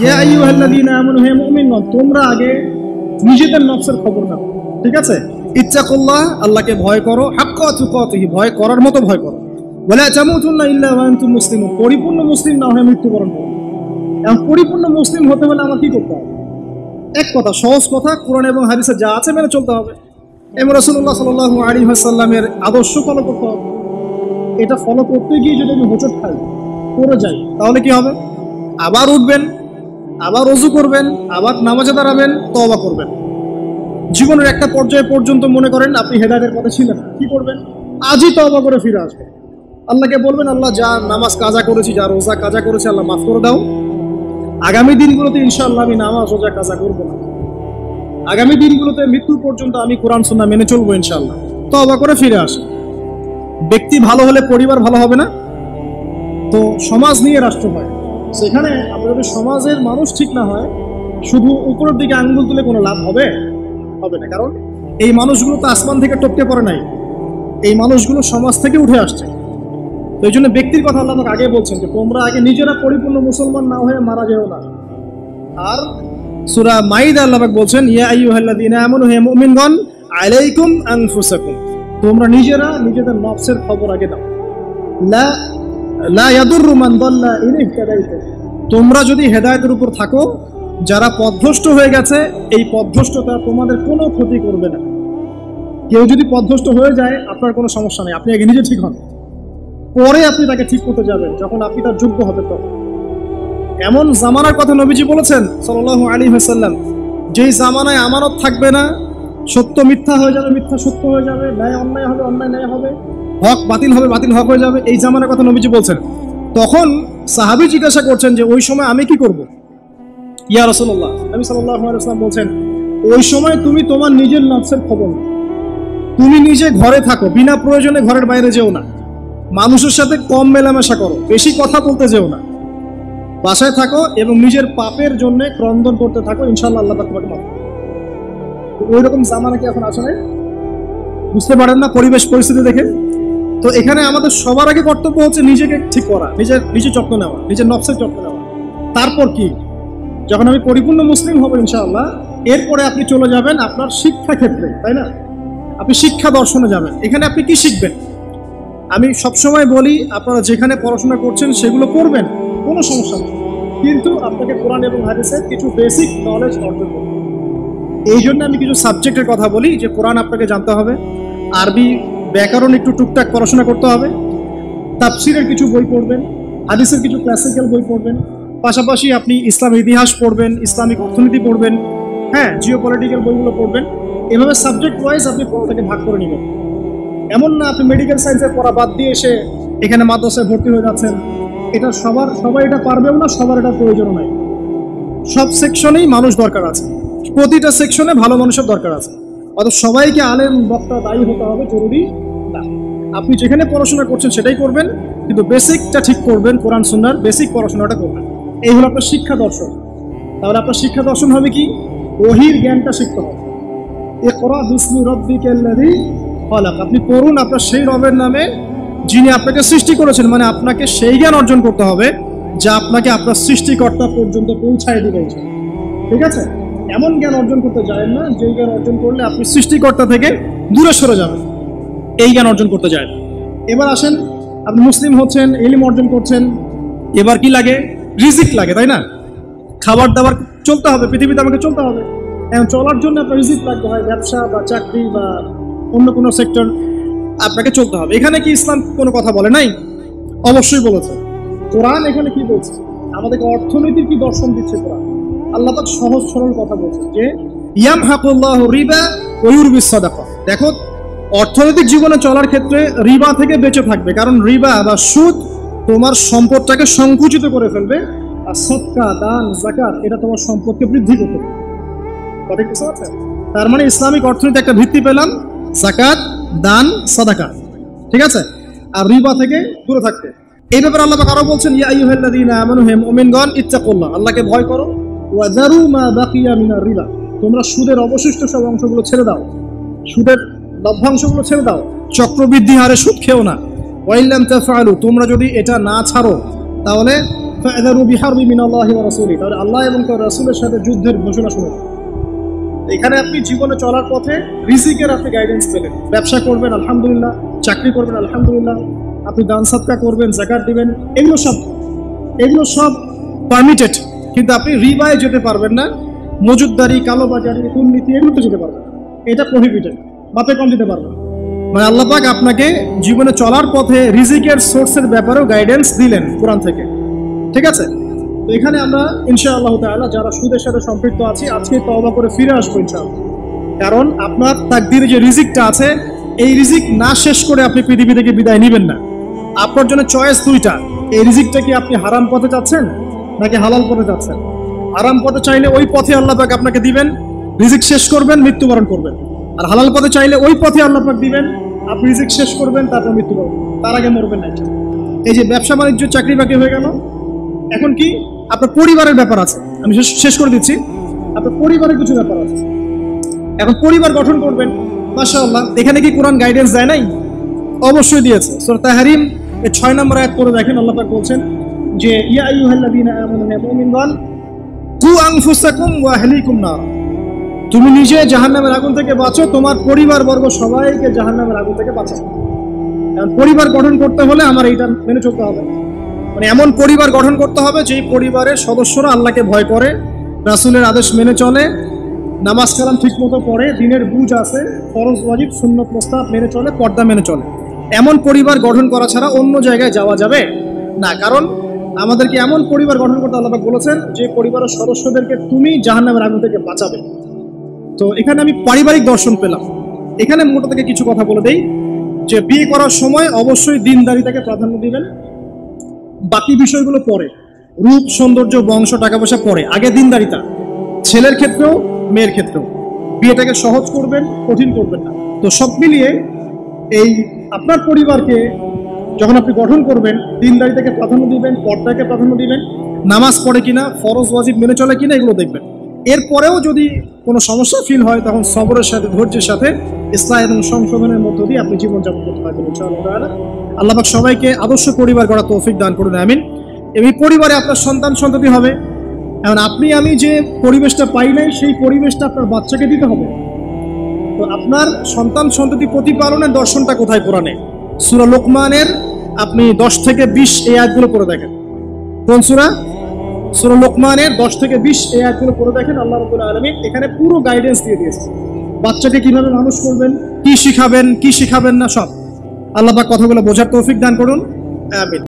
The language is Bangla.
ইয়া আইয়ুহাল্লাযীনা আমানু, হে মুমিনগণ, তোমরা আগে নিজেদের নফসের খবর নাও। ঠিক আছে? ইত্তাকুল্লাহ, আল্লাহকে ভয় করো, হাক্কা তুকাতিহি, ভয় করার মতো ভয় করো। ওয়ালা তামুতুন্না ইল্লা ওয়া আনতুম মুসলিমুন, পরিপূর্ণ মুসলিম না হয়ে মৃত্যুবরণ করো। এখন পরিপূর্ণ মুসলিম হতে হলে আমার কি করতে হবে? এক কথা, সহজ কথা, কোরআন এবং হাদিসে যা আছে মেনে চলতে হবে এবং রাসূলুল্লাহ সাল্লাল্লাহু আলাইহি ওয়াসাল্লামের আদর্শ ফলো করতে হবে। এটা ফলো করতে গিয়ে যদি আমি হোঁচট খাই, পড়ে যাই, তাহলে কি হবে? আবার উঠবেন, আবার ওযু করবেন, আবার নামাজে দাঁড়াবেন, তওবা করবেন। জীবনের একটা পর্যায়ে পর্যন্ত মনে করেন আপনি হেদায়েতের পথে ছিলেন, কি করবেন? আজই তওবা করে ফিরে আসবেন। আল্লাহকে বলবেন, আল্লাহ, যা নামাজ কাজা করেছি, যা রোজা কাজা করেছি, আল্লাহ মাফ করে দাও। আগামী দিনগুলোতে ইনশাআল্লাহ আমি নামাজ রোজা কাজা করবো না। আগামী দিনগুলোতে মৃত্যু পর্যন্ত আমি কোরআন সুন্নাহ মেনে চলবো ইনশাআল্লাহ। তওবা করে ফিরে আসেন। ব্যক্তি ভালো হলে পরিবার ভালো হবে না? তো সমাজ নিয়ে রাষ্ট্র হয়। সেখানে আমরা যদি সমাজের মানুষ ঠিক না হয়, শুধু উপরের দিকে আঙ্গুল তুলে কোনো লাভ হবে না। কারণ এই মানুষগুলো তো আসমান থেকে টপকে পড়ে নাই, এই মানুষগুলো সমাজ থেকে উঠে আসছে। তো এই জন্য ব্যক্তির কথা আল্লাহ আমাকে আগে বলছেন যে তোমরা আগে নিজেরা পরিপূর্ণ মুসলমান না হয়ে মারা যেও না। আর সূরা মাইদা আল্লাহ পাক বলছেন, ইয়া আইয়ুহাল্লাযীনা আমানু, হে মুমিনগণ, আলাইকুম আনফুসাকুম, তোমরা নিজেরা নিজেদের নফসের খবর আগে নাও। লা ইয়াদুররু মান দাল্লা ইন ইহতাদাইতুম, তোমরা যদি হেদায়েতের উপর থাকো, যারা পথভ্রষ্ট হয়ে গেছে, এই পথভ্রষ্টতা তোমাদের কোনো ক্ষতি করবে না। কেউ যদি পথভ্রষ্ট হয়ে যায়, আপনার কোনো সমস্যা নেই, আপনি আগে নিজে ঠিক হন, পরে আপনি তাকে ঠিক করতে যাবেন যখন আপনি তার যোগ্য হবে। তখন এমন জামানার কথা নবীজি বলেছেন সাল্লাল্লাহু আলাইহি ওয়াসাল্লাম, যেই জামানায় আমানত থাকবে না, সত্য মিথ্যা হয়ে যাবে, মিথ্যা সত্য হয়ে যাবে, ন্যায় অন্যায় হবে, অন্যায় ন্যায় হবে, হক বাতিল হবে, বাতিল হক হয়ে যাবে। এই জামানার কথা নবীজি বলছেন। তখন সাহাবী জিজ্ঞাসা করছেন যে ওই সময় আমি কি করব? ইয়া রাসূলুল্লাহ, নবী সাল্লাল্লাহু আলাইহি ওয়াসাল্লাম বলছেন, ওই সময় তুমি তোমার নিজের নফসের খবর নাও। তুমি নিজে ঘরে থাকো, বিনা প্রয়োজনে ঘরের বাইরে যেও না, মানুষের সাথে কম মেলামেশা করো, বেশি কথা বলতে যেও না, বাসায় থাকো এবং নিজের পাপের জন্য ক্রন্দন করতে থাকো, ইনশাআল্লাহ আল্লাহ তোমাকে মাফ করবে। ওই রকম জামানা কি এখন আসে নাই? বুঝতে পারেন না পরিবেশ পরিস্থিতি দেখে? তো এখানে আমাদের সবার আগে কর্তব্য হচ্ছে নিজেকে ঠিক করা, নিজের যত্ন নেওয়া, নিজের নফসের যত্ন নেওয়া। তারপর কি, যখন আমি পরিপূর্ণ মুসলিম হব ইনশাআল্লাহ, এরপরে আপনি চলে যাবেন আপনার শিক্ষা ক্ষেত্রে, তাই না? আপনি শিক্ষা দর্শনে যাবেন। এখানে আপনি কি শিখবেন? আমি সবসময় বলি, আপনারা যেখানে পড়াশোনা করছেন সেগুলো করবেন, কোনো সমস্যা নেই, কিন্তু আপনাকে কোরআন এবং হাদিসের কিছু বেসিক নলেজ অর্জন করতে হবে। এই জন্য আমি কিছু সাবজেক্টের কথা বলি, যে কোরআন আপনাকে জানতে হবে, আরবি ব্যাকরণ একটু টুকটাক পড়াশোনা করতে হবে, তাফসিরের কিছু বই পড়বেন, হাদিসের কিছু ক্লাসিক্যাল বই পড়বেন, পাশাপাশি আপনি ইসলামের ইতিহাস পড়বেন, ইসলামিক অর্থনীতি পড়বেন, হ্যাঁ, জিওপলিটিক্যাল বইগুলো পড়বেন। এভাবে সাবজেক্ট ওয়াইজ আপনি পড়াটাকে ভাগ করে নেবেন। এমন না আপনি মেডিকেল সায়েন্সের পড়া বাদ দিয়ে এসে এখানে মাদ্রাসায় ভর্তি হয়ে যাচ্ছেন। এটা সবাই এটা পারবেও না, সবার এটা প্রয়োজনও নাই। সব সেকশনেই মানুষ দরকার আছে, প্রতিটা সেকশনে ভালো মানুষের দরকার আছে। অর্থাৎ সবাইকে আলেম বক্তা দায়ী হতে হবে জরুরি না। আপনি যেখানে পড়াশোনা করছেন সেটাই করবেন, কিন্তু বেসিকটা ঠিক করবেন, কোরআন সুন্নাহর বেসিক পড়াশোনাটা করবেন। এই হলো আপনার শিক্ষা দর্শন। তাহলে আপনার শিক্ষা দর্শন হবে কি? ওহীর জ্ঞানটা শিখতে হবে। ইকরা বিসমি রাব্বিকাল্লাযী খলাক, আপনি পড়ুন আপনার সেই রবের নামে যিনি আপনাকে সৃষ্টি করেছেন। মানে আপনাকে সেই জ্ঞান অর্জন করতে হবে যা আপনাকে আপনার সৃষ্টিকর্তা পর্যন্ত পৌঁছায় দিবে। ঠিক আছে? এমন জ্ঞান অর্জন করতে যাবেন না যে জ্ঞান অর্জন করলে আপনি সৃষ্টিকর্তা থেকে দূরে সরে যাবেন, এই জ্ঞান অর্জন করতে যায়। এবার আসেন, আপনি মুসলিম হচ্ছেন, ইলম অর্জন করছেন, এবার কি লাগে? রিজিক লাগে, তাই না? খাবার দাবার চলতে হবে, পৃথিবীতে আমাকে চলতে হবে। এখন চলার জন্য আপনার রিজিক লাগতে হয়, ব্যবসা বা চাকরি বা অন্য কোনো সেক্টর আপনাকে চলতে হবে। এখানে কি ইসলাম কোনো কথা বলে নাই? অবশ্যই বলেছে। কোরআন এখানে কি বলছে? আমাদেরকে অর্থনীতির কি দর্শন দিচ্ছে কোরআন? আল্লাহ পাক সহজ সরল কথা বলছেন যে ইয়ামহাকুল্লাহু রিবা ওয়া ইউরবিস সাদাকা। দেখো, অর্থনৈতিক জীবনে চলার ক্ষেত্রে রিবা থেকে বেঁচে থাকবে, কারণ রিবা বা সুদ তোমার সম্পদটাকে সংকুচিত করে ফেলবে, আর সদকা, দান, যাকাত এটা তোমার সম্পদকে বৃদ্ধি করতে পারে। কথা বুঝতে পারছেন? তার মানে ইসলামিক অর্থনীতি একটা ভিত্তি পেলাম, যাকাত, দান, সাদাকা। ঠিক আছে? আর রিবা থেকে দূরে থাকতে। এই ব্যাপারে আল্লাহ পাক আরো বলছেন, ইয়া আইয়ুহাল্লাযীনা আমানু, হে মুমিনগণ, ইত্তাকুল্লাহ, আল্লাহকে ভয় করো, ওয়া যারু মা বাকিয়া মিনার রিবা, তোমরা সুদের অবশিষ্ট সব অংশগুলো ছেড়ে দাও, সুদের লভ্যাংশগুলো ছেড়ে দাও, চক্রবৃদ্ধি হারে সুদ খেও না। ওয়া ইল্লাম তাফআলু, তোমরা যদি এটা না ছাড়ো তাহলে ফাআযারু বিহারবি মিনাল্লাহি ওয়া রাসূলিহি, তাহলে আল্লাহ এবং তার রাসূলের সাথে যুদ্ধের ঘোষণা শুনুন। এখানে আপনি জীবনে চলার পথে রিজিকের আপনি গাইডেন্স পেলেন। ব্যবসা করবেন আলহামদুলিল্লাহ, চাকরি করবেন আলহামদুলিল্লাহ, আপনি দান সাদকা করবেন, যাকাত দিবেন, এগুলো সব পারমিটেড। কিন্তু আপনি রিবায় যেতে পারবেন না, মজুদদারি, কালোবাজারি, দুর্নীতি এগুলোতে যেতে পারবেন। এটা প্রহিবিটেড, মাপে কম দিতে পারবেন। মানে আল্লাহ পাক আপনাকে জীবনে চলার পথে রিজিকের সোর্সের ব্যাপারেও গাইডেন্স দিলেন কোরআন থেকে, ঠিক আছে? তো এখানে আমরা ইনশাআল্লাহ তাআলা যারা সুদের সাথে সম্পৃক্ত আছি আজকে তওবা করে ফিরে আসবো ইনশাআল্লাহ। কারণ আপনার তাকদীরে যে রিজিকটা আছে, এই রিজিক না শেষ করে আপনি পৃথিবী থেকে বিদায় নেবেন না। আপনার জন্য চয়েস দুইটা, এই রিজিকটা কি আপনি হারাম পথে যাচ্ছেন নাকি হালাল পথে যাচ্ছেন? হারাম পথে চাইলে ওই পথে আল্লাহ পাক আপনাকে দিবেন, রিজিক শেষ করবেন, মৃত্যুবরণ করবেন। আর হালাল পথে চাইলে ওই পথে আল্লাহ পাক দিবেন, আপনি রিজিক শেষ করবেন, তারপর মৃত্যুবরণ, তার আগে মরবেন না। এই যে ব্যবসা বাণিজ্য চাকরি বাকরি হয়ে গেল, এখন কি আপনার পরিবারের ব্যাপার আছে। আমি শেষ করে দিচ্ছি, আপনার পরিবারের কিছু ব্যাপার আছে। এখন পরিবার গঠন করবেন, মাশাআল্লাহ, এখানে কি কোরআন গাইডেন্স দেয় নাই? অবশ্যই দিয়েছে। সূরা তাহরিম এর 6 নম্বর আয়াত পড়ে দেখেন, আল্লাহ পাক বলছেন যে ইয়া আইয়ুহাল্লাযীনা আমানু হে মুমিনগণ কু আনফুসাকুম ওয়া আহলিকুম নার, তুমি নিজে জাহান্নামের আগুন থেকে বাঁচো, তোমার পরিবারবর্গ সবাইকে জাহান্নামের আগুন থেকে বাঁচাও। এখন পরিবার গঠন করতে হলে আমার এইটা মেনে চলতে হবে। মানে এমন পরিবার গঠন করতে হবে যেই পরিবারের সদস্যরা আল্লাহকে ভয় করে, রাসূলের আদেশ মেনে চলে, নামাজ কালাম ঠিক মতো পড়ে, দিনের বুঝ আছে, ফরজ ওয়াজিব সুন্নত মুস্তাহাব মেনে চলে, পর্দা মেনে চলে। এমন পরিবার গঠন করা ছাড়া অন্য জায়গায় যাওয়া যাবে না। কারণ আমাদেরকে এমন পরিবার গঠন করতে আল্লাহ পাক বলেছেন যে পরিবারের সদস্যদেরকে তুমি জাহান্নামের আগুন থেকে বাঁচাবে। তো এখানে আমি পারিবারিক দর্শন পেলাম। এখানে মোটা থেকে কিছু কথা বলে দেই যে বিয়ে করার সময় অবশ্যই দিনদারিতাকে প্রাধান্য দিবেন, বাকি বিষয়গুলো পরে, রূপ সৌন্দর্য বংশ টাকা পয়সা পরে, আগে দিনদারিতা। ছেলের ক্ষেত্রেও মেয়ের ক্ষেত্রেও বিয়েটাকে সহজ করবেন, কঠিন করবেন না। তো সব মিলিয়ে এই আপনার পরিবারকে যখন আপনি গঠন করবেন, দিনদারিতাকে প্রাধান্য দিবেন, পর্দাকে প্রাধান্য দিবেন, নামাজ পড়ে কিনা, ফরজ ওয়াজিব মেনে চলে কিনা এগুলো দেখবেন। এরপরেও যদি কোনো সমস্যা ফিল হয় তখন সবরের সাথে, ধৈর্যের সাথে, ইসলাহ এবং সংশোধনের মধ্য দিয়ে আপনি জীবনযাপন করতে পারবেন ইনশাআল্লাহ তাআলা। আল্লাহ পাক সবাইকে আদর্শ পরিবার গড়ার তৌফিক দান করুন, আমিন। এই পরিবারে আপনার সন্তান সন্ততি হবে। এখন আপনি আমি যে পরিবেশটা পাই নাই, সেই পরিবেশটা আপনার বাচ্চাকে দিতে হবে। তো আপনার সন্তান সন্ততি প্রতিপালনের দর্শনটা কোথায় কোরআনে? সূরা লোকমানের আপনি 10 থেকে 20 এই আয়াতগুলো পড়ে দেখেন। কোন সূরা? সূরা লোকমানের 10 থেকে 20 এই আয়াতগুলো পড়ে দেখেন। আল্লাহ রাব্বুল আলামিন এখানে পুরো গাইডেন্স দিয়ে দিয়েছে, বাচ্চাকে কিভাবে মানুষ করবেন, কি শিখাবেন কি শিখাবেন না সব। আল্লাহ পাক কথাগুলো বোঝার তৌফিক দান করুন, আমিন।